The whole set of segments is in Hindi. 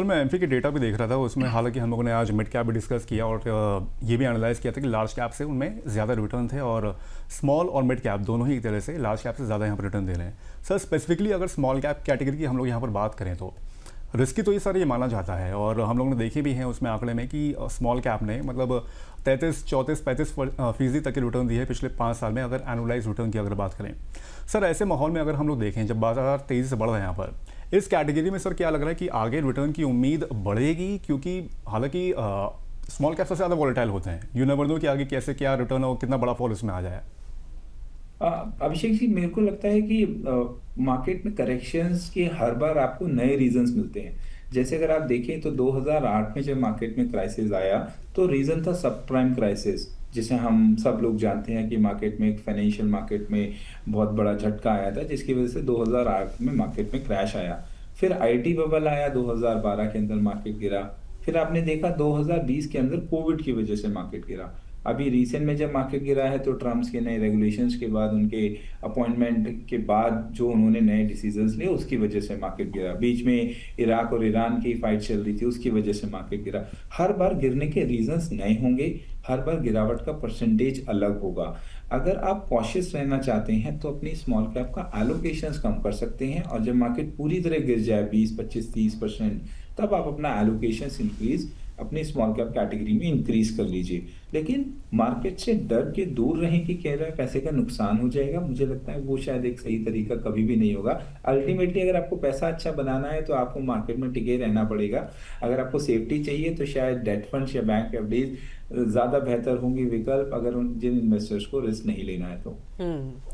सर मैं एमफी के डेटा भी देख रहा था, उसमें हालांकि हम लोगों ने आज मिड कैप भी डिस्कस किया और ये भी एनालाइज किया था कि लार्ज कैप से उनमें ज़्यादा रिटर्न थे और स्मॉल और मिड कैप दोनों ही एक तरह से लार्ज कैप से ज़्यादा यहाँ पर रिटर्न दे रहे हैं। सर स्पेसिफिकली अगर स्मॉल कैप कैटेगरी की हम लोग यहाँ पर बात करें तो रिस्की तो ये सर ये माना जाता है और हम लोगों ने देखे भी हैं उसमें आंकड़े में कि स्मॉल कैप ने मतलब 33, 34, 35% तक की रिटर्न दी है पिछले 5 साल में, अगर एनुअलाइज रिटर्न की अगर बात करें। सर ऐसे माहौल में अगर हम लोग देखें जब बाजार तेज़ी से बढ़ रहे हैं यहाँ पर इस कैटेगरी में, सर क्या लग रहा है कि आगे रिटर्न की उम्मीद बढ़ेगी? क्योंकि हालांकि स्मॉल कैप सबसे ज़्यादा वॉलेटाइल होते हैं, यू नेवर नो कि आगे कैसे क्या रिटर्न और कितना बड़ा फॉल इसमें आ जाए। अभिषेक जी, मेरे को लगता है कि मार्केट में करेक्शंस के हर बार आपको नए रीजंस मिलते हैं। जैसे अगर आप देखें तो 2008 में जब मार्केट में क्राइसिस आया तो रीजन था सब प्राइम क्राइसिस, जिसे हम सब लोग जानते हैं कि मार्केट में एक फाइनेंशियल मार्केट में बहुत बड़ा झटका आया था, जिसकी वजह से 2008 में मार्केट में क्रैश आया। फिर आईटी बबल आया, 2012 के अंदर मार्केट गिरा। फिर आपने देखा 2020 के अंदर कोविड की वजह से मार्केट गिरा। अभी रिसेंट में जब मार्केट गिरा है तो ट्रम्प्स के नए रेगुलेशंस के बाद, उनके अपॉइंटमेंट के बाद जो उन्होंने नए डिसीजंस लिए उसकी वजह से मार्केट गिरा। बीच में इराक और ईरान की फाइट चल रही थी, उसकी वजह से मार्केट गिरा। हर बार गिरने के रीजंस नए होंगे, हर बार गिरावट का परसेंटेज अलग होगा। अगर आप कॉशियस रहना चाहते हैं तो अपनी स्मॉल कैप का एलोकेशंस कम कर सकते हैं, और जब मार्केट पूरी तरह गिर जाए 20, 25, 30%, तब आप अपना एलोकेशंस इंक्रीज अपनी स्मॉल कैप कैटेगरी में इंक्रीज कर लीजिए। लेकिन मार्केट से डर के दूर रहें कि कह रहा है पैसे का नुकसान हो जाएगा, मुझे लगता है वो शायद एक सही तरीका कभी भी नहीं होगा। अल्टीमेटली अगर आपको पैसा अच्छा बनाना है तो आपको मार्केट में टिके रहना पड़ेगा। अगर आपको सेफ्टी चाहिए तो शायद डेट फंड्स या बैंक एफडीज ज्यादा बेहतर होंगी विकल्प, अगर जिन इन्वेस्टर्स को रिस्क नहीं लेना है तो।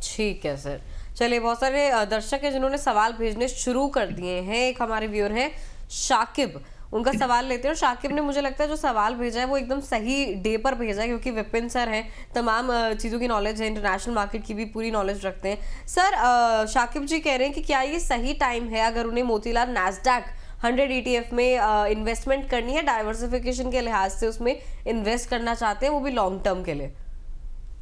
ठीक है सर। चलिए, बहुत सारे दर्शक हैं जिन्होंने सवाल भेजने शुरू कर दिए हैं। एक हमारे व्यूअर हैं शाकिब, उनका सवाल लेते हैं। और शाकिब ने, मुझे लगता है जो सवाल भेजा है वो एकदम सही डे पर भेजा है, क्योंकि विपिन सर हैं, तमाम चीज़ों की नॉलेज है, इंटरनेशनल मार्केट की भी पूरी नॉलेज रखते हैं। सर शाकिब जी कह रहे हैं कि क्या ये सही टाइम है अगर उन्हें मोतीलाल नैस्डैक 100 ETF में इन्वेस्टमेंट करनी है, डाइवर्सिफिकेशन के लिहाज से उसमें इन्वेस्ट करना चाहते हैं, वो भी लॉन्ग टर्म के लिए?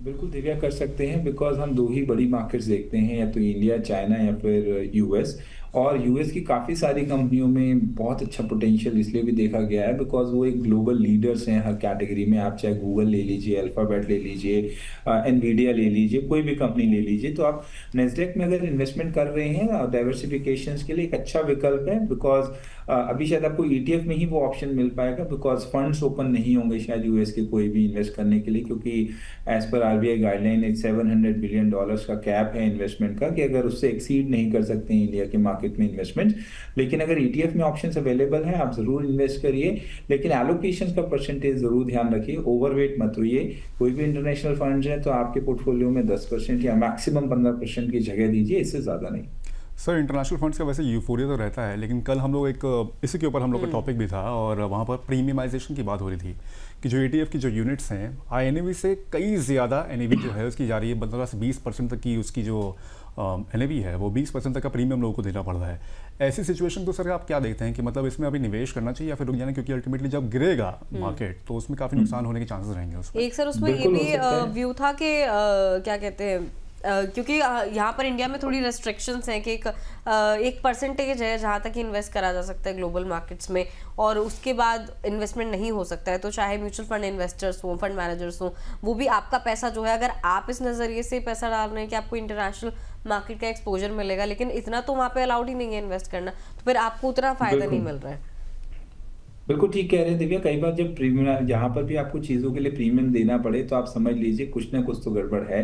बिल्कुल दिव्या, कर सकते हैं, बिकॉज हम दो ही बड़ी मार्केट्स देखते हैं, या तो इंडिया, चाइना, या फिर यूएस। और यूएस की काफ़ी सारी कंपनियों में बहुत अच्छा पोटेंशियल इसलिए भी देखा गया है बिकॉज वो एक ग्लोबल लीडर्स हैं हर कैटेगरी में। आप चाहे गूगल ले लीजिए, अल्फाबेट ले लीजिए, एनवीडिया ले लीजिए, कोई भी कंपनी ले लीजिए। तो आप नेस्डेक में अगर इन्वेस्टमेंट कर रहे हैं डाइवर्सिफिकेशन के लिए एक अच्छा विकल्प है, बिकॉज अभी शायद आपको ईटीएफ में ही वो ऑप्शन मिल पाएगा, बिकॉज फंड्स ओपन नहीं होंगे शायद यूएस के कोई भी इन्वेस्ट करने के लिए, क्योंकि एज पर आरबीआई गाइडलाइन एक $700 बिलियन का कैप है इन्वेस्टमेंट का, कि अगर उससे एक्सीड नहीं कर सकते हैं इंडिया के मार्केट में इन्वेस्टमेंट। लेकिन अगर ईटीएफ में ऑप्शंस अवेलेबल हैं, आप जरूर इन्वेस्ट करिए, लेकिन एलोकेशन का परसेंटेज जरूर ध्यान रखिए, ओवरवेट मत होइए। कोई भी इंटरनेशनल फंड है तो आपके पोर्टफोलियो में 10% या मैक्सिमम 15% की जगह दीजिए, इससे ज्यादा नहीं। सर इंटरनेशनल फंड्स का वैसे यूफोरिया तो रहता है, लेकिन कल हम लोग इसी के ऊपर हम लोग का टॉपिक भी था और वहाँ पर प्रीमियमाइजेशन की बात हो रही थी कि जो ETF की जो यूनिट्स हैं INAV से कई ज़्यादा NAV जो है उसकी जा रही है, मतलब 20% तक की उसकी जो NAV है वो 20% तक का प्रीमियम लोगों को देना पड़ रहा है। ऐसी सिचुएशन को सर आप क्या देखते हैं कि मतलब इसमें अभी निवेश करना चाहिए या फिर रुक जाना, क्योंकि अल्टीमेटली जब गिरेगा मार्केट तो उसमें काफ़ी नुकसान होने के चांसेस रहेंगे उसमें? एक सर उसमें ये भी व्यू था कि क्या कहते हैं, क्योंकि यहाँ पर इंडिया में थोड़ी रेस्ट्रिक्शंस हैं कि एक परसेंटेज है जहाँ तक इन्वेस्ट करा जा सकता है ग्लोबल मार्केट्स में, और उसके बाद इन्वेस्टमेंट नहीं हो सकता है। तो चाहे म्यूचुअल फंड इन्वेस्टर्स हों, फंड मैनेजर्स हों, वो भी आपका पैसा जो है, अगर आप इस नज़रिए से पैसा डाल रहे हैं कि आपको इंटरनेशनल मार्केट का एक्सपोजर मिलेगा, लेकिन इतना तो वहाँ पे अलाउड ही नहीं है इन्वेस्ट करना, तो फिर आपको उतना फ़ायदा नहीं मिल रहा है। बिल्कुल ठीक कह रहे हैं दिव्या। कई बार जब प्रीमियम, जहाँ पर भी आपको चीज़ों के लिए प्रीमियम देना पड़े तो आप समझ लीजिए कुछ ना कुछ तो गड़बड़ है।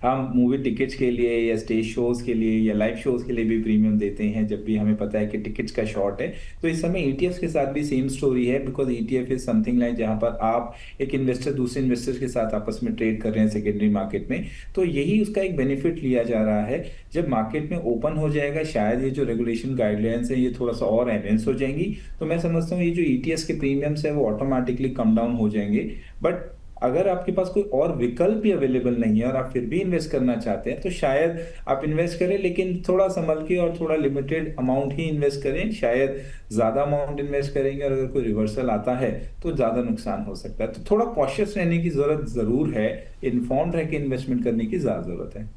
हम मूवी टिकट्स के लिए या स्टेज शोज के लिए या लाइव शोज के लिए भी प्रीमियम देते हैं जब भी हमें पता है कि टिकट्स का शॉर्ट है। तो इस समय ईटीएफ के साथ भी सेम स्टोरी है, because ETF is something like जहाँ पर आप एक इन्वेस्टर दूसरे इन्वेस्टर के साथ आपस में ट्रेड कर रहे हैं सेकेंडरी मार्केट में। तो यही उसका एक बेनिफिट लिया जा रहा है। जब मार्केट में ओपन हो जाएगा शायद ये जो रेगुलेशन गाइडलाइंस है ये थोड़ा सा और एनहेंस हो जाएंगी, तो मैं समझता हूँ ये जो ईटीएफ के प्रीमियम्स है वो ऑटोमेटिकली कम डाउन हो जाएंगे। बट अगर आपके पास कोई और विकल्प भी अवेलेबल नहीं है और आप फिर भी इन्वेस्ट करना चाहते हैं तो शायद आप इन्वेस्ट करें, लेकिन थोड़ा संभल के और थोड़ा लिमिटेड अमाउंट ही इन्वेस्ट करें। शायद ज्यादा अमाउंट इन्वेस्ट करेंगे और अगर कोई रिवर्सल आता है तो ज्यादा नुकसान हो सकता है। तो थोड़ा कॉशियस रहने की जरूरत जरूर है, इन्फॉर्म्ड रह के इन्वेस्टमेंट करने की ज्यादा जरूरत है।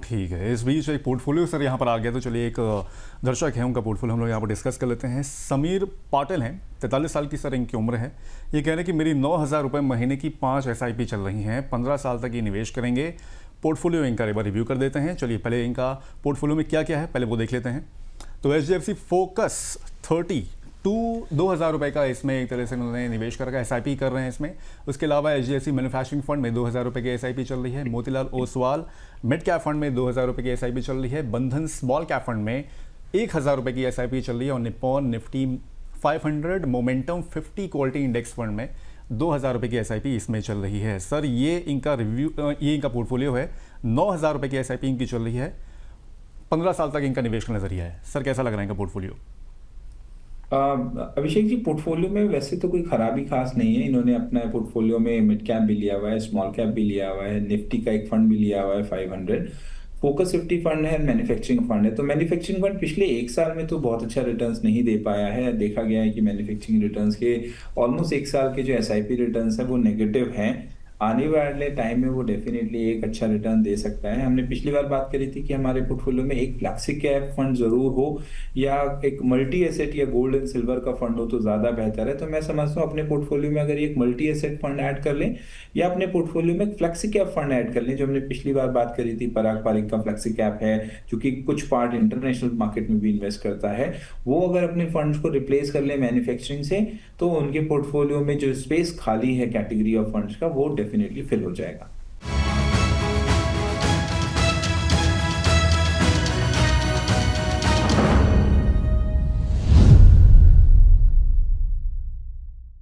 ठीक है, इस बीच एक पोर्टफोलियो सर यहाँ पर आ गया, तो चलिए एक दर्शक है, उनका पोर्टफोलियो हम लोग यहाँ पर डिस्कस कर लेते हैं। समीर पाटिल हैं, 43 साल की सर इनकी उम्र है। ये कह रहे हैं कि मेरी 9,000 रुपये महीने की 5 SIP चल रही हैं, 15 साल तक ये निवेश करेंगे। पोर्टफोलियो इनका एक बार रिव्यू कर देते हैं। चलिए पहले इनका पोर्टफोलियो में क्या क्या है पहले वो देख लेते हैं। तो HDFC फोकस 2,000 रुपये का इसमें एक तरह से उन्होंने निवेश कर रखा है, SIP कर रहे हैं इसमें। उसके अलावा HDFC मैन्युफैक्चरिंग फंड में 2,000 रुपये की SIP चल रही है। Motilal Oswal mid cap fund में 2,000 रुपये की SIP चल रही है। बंधन स्मॉल कैप फंड में 1,000 रुपये की SIP चल रही है। और Nippon Nifty 500 momentum 50 quality index fund में 2,000 रुपये की SIP इसमें चल रही है। सर ये इनका रिव्यू, ये इनका पोर्टफोलियो है। 9,000 रुपये की SIP इनकी चल रही है, 15 साल तक इनका निवेश का नजरिया है। सर कैसा लग रहा है इनका पोर्टफोलियो? अभिषेक जी, पोर्टफोलियो में वैसे तो कोई खराबी खास नहीं है। इन्होंने अपना पोर्टफोलियो में मिड कैप भी लिया हुआ है, स्मॉल कैप भी लिया हुआ है, निफ्टी का एक फंड भी लिया हुआ है 500, फोकस 50 फंड है, मैन्युफैक्चरिंग फंड है। तो मैन्युफैक्चरिंग फंड पिछले एक साल में तो बहुत अच्छा रिटर्न्स नहीं दे पाया है। देखा गया है कि मैन्युफैक्चरिंग रिटर्न्स के ऑलमोस्ट एक साल के जो SIP रिटर्न्स है वो नेगेटिव हैं। आने वाले टाइम में वो डेफिनेटली एक अच्छा रिटर्न दे सकता है। हमने पिछली बार बात करी थी कि हमारे पोर्टफोलियो में एक फ्लैक्सी कैप फंड जरूर हो या एक मल्टी एसेट या गोल्ड एंड सिल्वर का फंड हो तो ज्यादा बेहतर है। तो मैं समझता हूँ अपने पोर्टफोलियो में अगर एक मल्टी एसेट फंड ऐड कर लें या अपने पोर्टफोलियो में फ्लैक्सी कैप फंड ऐड कर लें, जो हमने पिछली बार बात करी थी, पराग पारिक का फ्लैक्सी कैप है जो कि कुछ पार्ट इंटरनेशनल मार्केट में भी इन्वेस्ट करता है, वो अगर अपने फंड्स को रिप्लेस कर ले मैन्युफैक्चरिंग से तो उनके पोर्टफोलियो में जो स्पेस खाली है कैटेगरी ऑफ फंड्स का वो डेफिनेटली फिल हो जाएगा।